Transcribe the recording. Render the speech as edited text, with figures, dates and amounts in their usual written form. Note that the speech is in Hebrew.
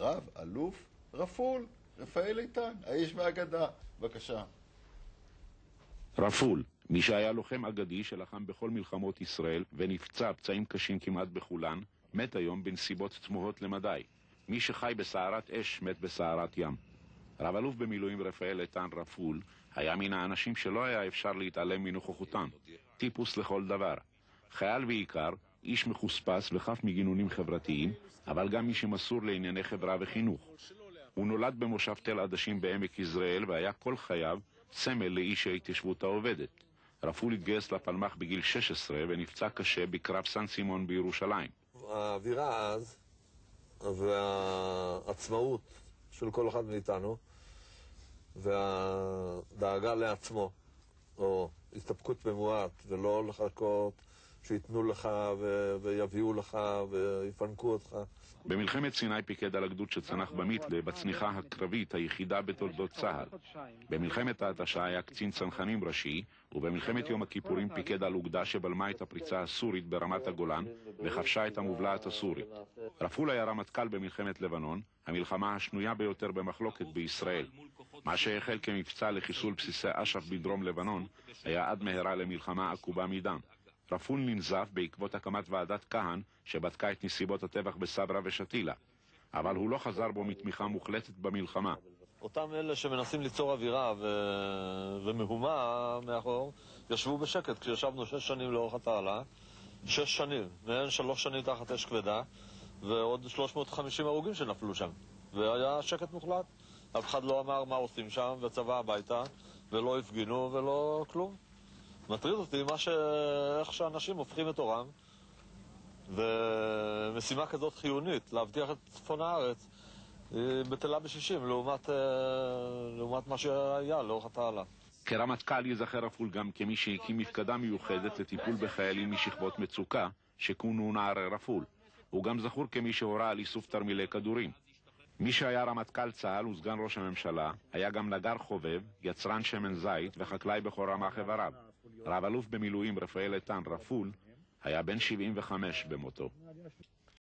רב אלוף רפול, רפאל איתן, האיש מהאגדה. בבקשה. רפול, מי שהיה לוחם אגדי שלחם בכל מלחמות ישראל ונפצע פצעים קשים כמעט בכולן, מת היום בנסיבות תמוהות למדי. מי שחי בסערת אש מת בסערת ים. רב אלוף במילואים רפאל איתן רפול היה מן האנשים שלא היה אפשר להתעלם מנוכחותם. טיפוס לכל דבר. חייל בעיקר, איש מחוספס וחף מגינונים חברתיים, אבל גם מי שמסור לענייני חברה וחינוך. הוא נולד במושב תל עדשים בעמק יזרעאל והיה כל חייו סמל לאיש ההתיישבות העובדת. רפול התגייס לפלמ"ח בגיל 16 ונפצע קשה בקרב סן סימון בירושלים. האווירה אז והעצמאות של כל אחד מאיתנו והדאגה לעצמו, או הסתפקות במועט ולא לחכות שיתנו לך ויביאו לך ויפנקו אותך. במלחמת סיני פיקד על הגדוד שצנח במיתלה בצניחה הקרבית היחידה בתולדות צה"ל. במלחמת ההתשה היה קצין צנחנים ראשי, ובמלחמת יום הכיפורים פיקד על אוגדה שבלמה את הפריצה הסורית ברמת הגולן וכבשה את המובלעת הסורית. רפול היה רמטכ"ל במלחמת לבנון, המלחמה השנויה ביותר במחלוקת בישראל. מה שהחל כמבצע לחיסול בסיסי אש"ף בדרום לבנון היה עד מהרה למלחמה עקובה מדם. רפול ננזף בעקבות הקמת ועדת כהן שבדקה את נסיבות הטבח בסברה ושתילה, אבל הוא לא חזר בו מתמיכה מוחלטת במלחמה. אותם אלה שמנסים ליצור אווירה ומהומה מאחור, ישבו בשקט כשישבנו 6 שנים לאורך התעלה, 6 שנים, מהן 3 שנים תחת אש כבדה, ועוד 350 הרוגים שנפלו שם. והיה שקט מוחלט, אף אחד לא אמר מה עושים שם, וצבא הביתה, ולא הפגינו ולא כלום. מטריד אותי איך שאנשים הופכים את אורם, ומשימה כזאת חיונית, להבטיח את צפון הארץ, היא בטלה ב-60 לעומת מה שהיה לאורך התעלה. כרמטכ"ל ייזכר רפול גם כמי שהקים מפקדה מיוחדת לטיפול בחיילים משכבות מצוקה, שכונו נערי רפול. הוא גם זכור כמי שהורה על איסוף תרמילי כדורים. מי שהיה רמטכ"ל צה"ל וסגן ראש הממשלה, היה גם נגר חובב, יצרן שמן זית וחקלאי בכל רמ"ח איבריו. רב אלוף במילואים רפאל איתן רפול היה בן 75 במותו.